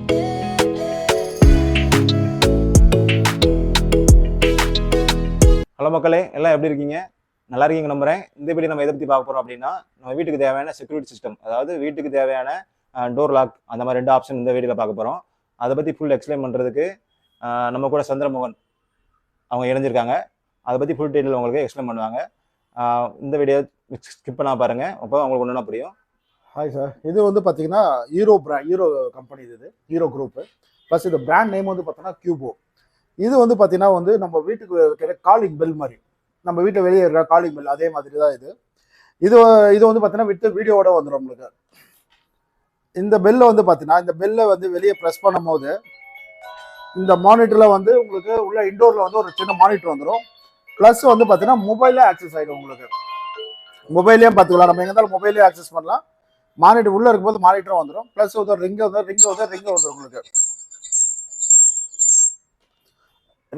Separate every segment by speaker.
Speaker 1: Hello மக்களே, எல்லாம் எப்படி இருக்கீங்க? நல்லா இருக்கீங்க நம்புறேன். இந்த வீடியோ நம்ம எதை பற்றி பார்க்க போகிறோம் அப்படின்னா, நம்ம வீட்டுக்கு தேவையான செக்யூரிட்டி சிஸ்டம், அதாவது வீட்டுக்கு தேவையான டோர் லாக், அந்த மாதிரி 2 ஆப்ஷன் இந்த வீடியோவில் பார்க்க போகிறோம். அதை பற்றி ஃபுல் எக்ஸ்பிளைன் பண்ணுறதுக்கு நம்ம கூட சந்திரமோகன் அவங்க இணைஞ்சிருக்காங்க. அதை பற்றி ஃபுல் டீட்டெயில் உங்களுக்கு எக்ஸ்பிளைன் பண்ணுவாங்க. இந்த வீடியோ ஸ்கிப் பண்ணால் பாருங்கள், அப்போ உங்களுக்கு ஒன்றுனா புரியும்.
Speaker 2: ஹாய் சார், இது வந்து பார்த்தீங்கன்னா ஹீரோ கம்பெனி, இது ஹீரோ குரூப்பு. ப்ளஸ் இது பிராண்ட் நேம் வந்து பார்த்தீங்கன்னா கியூபோ. இது வந்து பார்த்தீங்கன்னா வந்து நம்ம வீட்டுக்கு வைக்கிற காலிங் பெல் மாதிரி, நம்ம வீட்டில் வெளியே இருக்கிற காலிங் பெல் அதே மாதிரி தான் இது. இது வந்து பார்த்தீங்கன்னா வித்து வீடியோவோட வந்துடும் உங்களுக்கு. இந்த பெல்லை வந்து பார்த்தீங்கன்னா, இந்த பெல்லை வந்து வெளியே ப்ரெஸ் பண்ணும் போது இந்த மானிட்டரில் வந்து உங்களுக்கு உள்ள இன்டோரில் வந்து ஒரு சின்ன மானிட்டர் வந்துடும். ப்ளஸ் வந்து பார்த்தீங்கன்னா மொபைலே ஆக்சஸ் ஆகிடும் உங்களுக்கு. மொபைலையும் பார்த்துக்கலாம், நம்ம எங்கே இருந்தாலும் மொபைலே ஆக்சஸ் பண்ணலாம். மானிட்டர் உள்ளே இருக்கும்போது மானிட்டரும் வந்துடும். ப்ளஸ் வந்து ரிங்கு வந்துடும் உங்களுக்கு.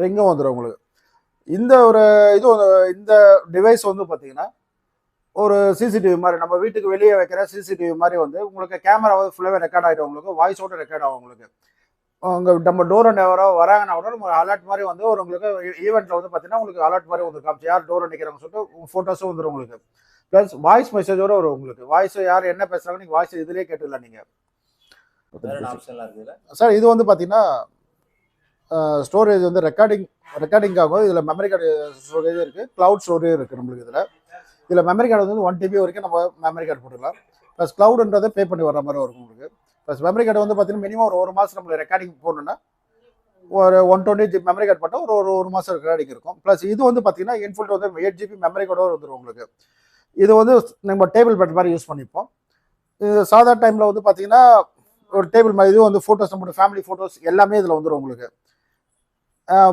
Speaker 2: ரிங்கும் வந்துடும் உங்களுக்கு. இந்த இந்த டிவைஸ் வந்து பார்த்தீங்கன்னா ஒரு சிசிடிவி மாதிரி, நம்ம வீட்டுக்கு வெளியே வைக்கிற சிசிடிவி மாதிரி வந்து உங்களுக்கு கேமரா வந்து ஃபுல்லாகவே ரெக்கார்ட் ஆகிடும் உங்களுக்கு. வாய்ஸோட ரெக்கார்ட் ஆகும் உங்களுக்கு. அவங்க நம்ம டோர் யாரோ வராங்கன்னா கூட நம்ம அலர்ட் மாதிரி வந்து ஒரு உங்களுக்கு ஈவெண்ட்டில் வந்து பார்த்தீங்கன்னா உங்களுக்கு அலர்ட் மாதிரி வந்து காமிச்சு யார் டோர் நிற்கிறாங்கன்னு சொல்லிட்டு ஃபோட்டோஸும் வந்துடும் உங்களுக்கு. ப்ளஸ் வாய்ஸ் மெசேஜோட வரும் உங்களுக்கு. வாய்ஸ் யார் என்ன பேசுகிறாங்க நீங்கள் வாய்ஸ் இதுலேயே கேட்டுக்கலாம் நீங்கள். சார் இது வந்து பார்த்தீங்கன்னா ஸ்டோரேஜ் வந்து ரெக்கார்டிங்காகும். இதில் மெமரி கார்டு ஸ்டோரேஜ் இருக்குது, க்ளவுட் ஸ்டோரேஜ் இருக்குது நம்மளுக்கு. இதில் மெமரி கார்டு வந்து 1 TB வரைக்கும் நம்ம மெமரி கார்டு போட்டுக்கலாம். ப்ளஸ் க்ளவுடுன்றதை பே பண்ணி வர மாதிரி இருக்கும் உங்களுக்கு. ப்ளஸ் மெமரி கார்டு வந்து பார்த்தீங்கன்னா மினிமம் ஒரு மாதம் நம்மளுக்கு ரெக்கார்டிங் போடணுன்னா ஒரு 120 GB மெமரி கார்டு போட்டால் ஒரு மாதம் ரெக்கார்டிங் இருக்கும். ப்ளஸ் இது வந்து பார்த்தீங்கன்னா இன்ஃபுல் வந்து 8 GB மெமரி கார்டோட வந்துடும் உங்களுக்கு. இது வந்து நம்ம டேபிள் பெட் மாதிரி யூஸ் பண்ணிப்போம். இது சாதா டைமில் வந்து பார்த்தீங்கன்னா ஒரு டேபிள் மாதிரி. இது வந்து ஃபோட்டோஸ், நம்மளோட ஃபேமிலி ஃபோட்டோஸ் எல்லாமே இதில் வந்துடும் உங்களுக்கு.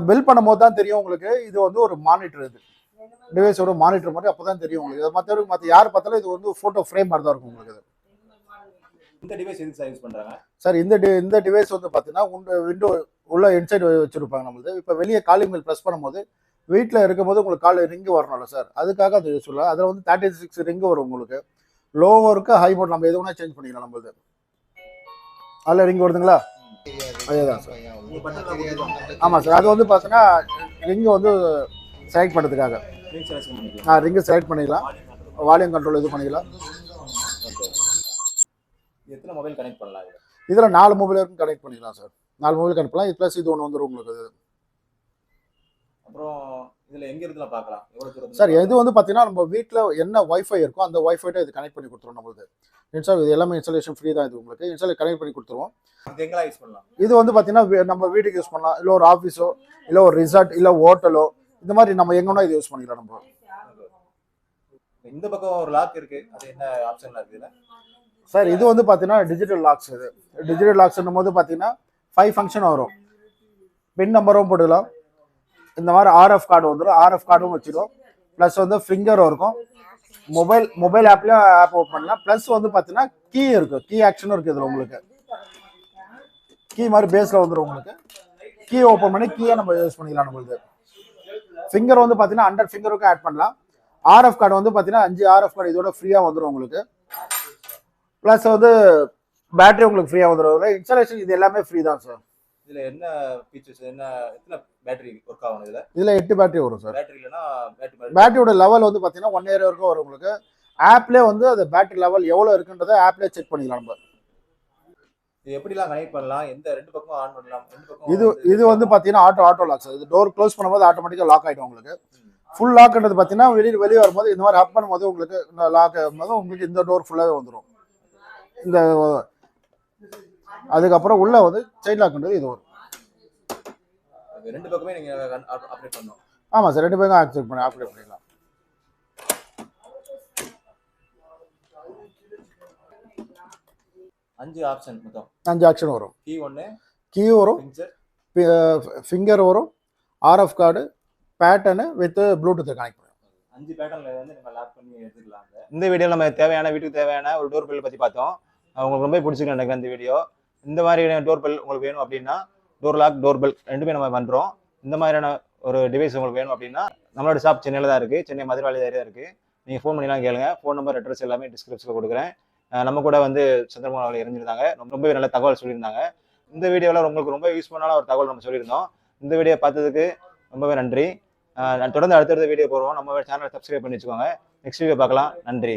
Speaker 2: பில் பண்ணும் போது தான் தெரியும் உங்களுக்கு இது வந்து ஒரு மானிட்டர், இது டிவைஸோட மானிட்டர் மாதிரி. அப்போ தான் தெரியும் உங்களுக்கு. மற்ற யார் பார்த்தாலும் இது வந்து ஃபோட்டோ ஃப்ரேம் மாதிரி தான் இருக்கும் உங்களுக்கு.
Speaker 1: இந்த டிவைஸ் எதுக்கு சார் யூஸ் பண்ணுறாங்க
Speaker 2: சார்? இந்த டிவைஸ் வந்து பார்த்தீங்கன்னா விண்டோ உள்ள இன்சைடு வச்சுருப்பாங்க நம்மளுக்கு. இப்போ வெளியே காலிங் பெல் ப்ரெஸ் பண்ணும்போது வீட்டில் இருக்கும்போது உங்களுக்கு கால் ரிங்கு வரணும்ல சார், அதுக்காக அது யூஸ் பண்ணலாம். அதில் வந்து 36 ரிங்கு வரும் உங்களுக்கு. லோவோ இருக்குது, ஹை மோட் நம்ம எது வேணால் சேஞ்ச் பண்ணிக்கலாம் நம்மளுக்கு. அதில் ரிங் வருதுங்களா? அதேதான் சார். ஆமாம் சார், அது வந்து பார்த்தீங்கன்னா ரிங்கு வந்து செலக்ட் பண்ணுறதுக்காக ரிங்கு செலக்ட் பண்ணிக்கலாம். வால்யூம் கண்ட்ரோல் இது பண்ணிக்கலாம்.
Speaker 1: எத்தனை மொபைல் கனெக்ட் பண்ணலாம்?
Speaker 2: இதில் 4 மொபைல் வரைக்கும் கனெக்ட் பண்ணிக்கலாம் சார். 4 மொபைல் கனெக்ட் பண்ணலாம். ப்ளஸ் இது ஒன்று வந்துடும் உங்களுக்கு.
Speaker 1: அப்புறம் இதில் எங்கே இருந்துலாம் பார்க்கலாம்
Speaker 2: சார்? இது வந்து பார்த்தீங்கன்னா நம்ம வீட்டில் என்ன வைஃபை இருக்கோ அந்த வைஃபைட்ட இது கனெக்ட் பண்ணி கொடுத்துருவோம் நம்மளுக்கு. இது எல்லாமே இன்ஸ்டாலேஷன் ஃப்ரீ தான். இது உங்களுக்கு கனெக்ட் பண்ணி கொடுத்துருவோம். இது வந்து பார்த்தீங்கன்னா நம்ம வீட்டுக்கு யூஸ் பண்ணலாம், இல்லை ஒரு ஆஃபீஸோ, இல்லை ஒரு ரிசார்ட், இல்லை ஹோட்டலோ, இந்த மாதிரி நம்ம எங்கன்னா இது யூஸ் பண்ணிக்கலாம் நம்ம.
Speaker 1: இந்த பக்கம் ஒரு லாக் இருக்கு, அது என்ன ஆப்ஷன்ல இருக்கு
Speaker 2: சார்? இது வந்து பார்த்தீங்கன்னா டிஜிட்டல் லாக்ஸ். இது டிஜிட்டல் லாக்ஸ்ன்னும் போது பார்த்தீங்கன்னா 5 ஃபங்க்ஷன் வரும். பின் நம்பரும் போட்டுக்கலாம். இந்த மாதிரி ஆர்எஃப் கார்டு வந்துடும், ஆர்எஃப் கார்டும் வச்சிடும். ப்ளஸ் வந்து ஃபிங்கரும் இருக்கும். மொபைல் ஆப்லேயும் ஆப் ஓப்பன் பண்ணலாம். ப்ளஸ் வந்து பார்த்தீங்கன்னா கீ இருக்குது, கீ ஆக்ஷனும் இருக்குது இதில் உங்களுக்கு. கீ மாதிரி பேஸில் வந்துடும் உங்களுக்கு. கீ ஓப்பன் பண்ணி கீயை நம்ம யூஸ் பண்ணிக்கலாம் நம்மளுக்கு. ஃபிங்கர் வந்து பார்த்தீங்கன்னா 100 ஃபிங்கருக்கும் ஆட் பண்ணலாம். ஆர்எஃப் கார்டு வந்து பார்த்தீங்கன்னா 5 ஆர்எஃப் கார்டு இதோட ஃப்ரீயாக வந்துடும் உங்களுக்கு. ப்ளஸ் வந்து பேட்டரி உங்களுக்கு ஃப்ரீயாக வந்துடும். இன்ஸ்டாலேஷன் இது எல்லாமே ஃப்ரீ தான் சார்.
Speaker 1: இதில் என்ன ஃபீச்சர்ஸ், எத்தனை பேட்டரி ஒர்க் ஆகும்?
Speaker 2: இதில் 8 பேட்டரி வரும் சார்.
Speaker 1: பேட்டரி இல்லைன்னா
Speaker 2: பேட்டரியோட லெவல் வந்து பார்த்தீங்கன்னா 1 இயர் வரைக்கும் வரும் உங்களுக்கு. ஆப்லேயே வந்து அது பேட்டரி லெவல் எவ்வளோ இருக்குன்றதை ஆப்லேயே செக் பண்ணிக்கலாம் நம்ம.
Speaker 1: இது எப்படிலாம் கனெக்ட் பண்ணலாம்? எந்த 2 பக்கம் ஆன் பண்ணலாம்?
Speaker 2: இது வந்து பார்த்தீங்கன்னா ஆட்டோ லாக் சார். இது டோர் க்ளோஸ் பண்ணும்போது ஆட்டோமேட்டிக்காக லாக் ஆகிடும் உங்களுக்கு. ஃபுல் லாக்ன்றது பார்த்தீங்கன்னா வெளியே வரும்போது இந்த மாதிரி ஹப் பண்ணும்போது உங்களுக்கு லாக் ஆகும்போது உங்களுக்கு இந்த டோர் ஃபுல்லாகவே வந்துடும். இந்த அதுக்கப்புறம் உள்ள வந்து சைட் லாக்ன்றது இது வரும்.
Speaker 1: 2 பக்கமே நீங்க ஆப்ரேட் பண்ணணும்.
Speaker 2: ஆமாம் சார், 2 பக்கம் ஆப்ரேட் பண்ணிக்கலாம்.
Speaker 1: அஞ்சு ஆப்ஷன் மொத்தம்
Speaker 2: 5 ஆப்ஷன் வரும். கீ வரும், ஃபிங்கர் வரும், RF card, pattern with Bluetooth connect பண்ணுவோம்.
Speaker 1: 5 பேட்டர்ன்ல வந்து நம்ம லாக் பண்ணி எடுத்துக்கலாம். இந்த வீடியோவில் நம்ம வீட்டுக்கு தேவையான ஒரு டோர் பெல் பற்றி பார்த்தோம். உங்களுக்கு ரொம்ப பிடிச்சிருக்கு எனக்கு இந்த வீடியோ. இந்த மாதிரியான டோர் பெல் உங்களுக்கு வேணும் அப்படின்னா, டோர் லாக், டோர் பெல் 2மே நம்ம பண்ணுறோம். இந்த மாதிரியான ஒரு டிவைஸ் உங்களுக்கு வேணும் அப்படின்னா நம்மளோட ஷாப் சென்னையில் தான் இருக்குது, சென்னை மதுரவாளி தான் இருக்குது. நீங்கள் ஃபோன் பண்ணிலாம் கேளுங்க. ஃபோன் நம்பர், அட்ரஸ் எல்லாமே டிஸ்கிரிப்ஷனில் கொடுக்குறேன். நம்ம கூட வந்து சந்திரமோகன் அவர்கள் இறஞ்சிருந்தாங்க. ரொம்பவே நல்ல தகவல் சொல்லியிருந்தாங்க. இந்த வீடியோவில் உங்களுக்கு ரொம்ப யூஸ்ஃபுல்லான ஒரு தகவல் நம்ம சொல்லியிருந்தோம். இந்த வீடியோ பார்த்ததுக்கு ரொம்பவே நன்றி. நான் தொடர்ந்து அடுத்தடுத்த வீடியோ போடுவோம். நம்ம சேனலை சப்ஸ்கிரைப் பண்ணி வச்சுக்கோங்க. நெக்ஸ்ட் வீடியோ பார்க்கலாம். நன்றி.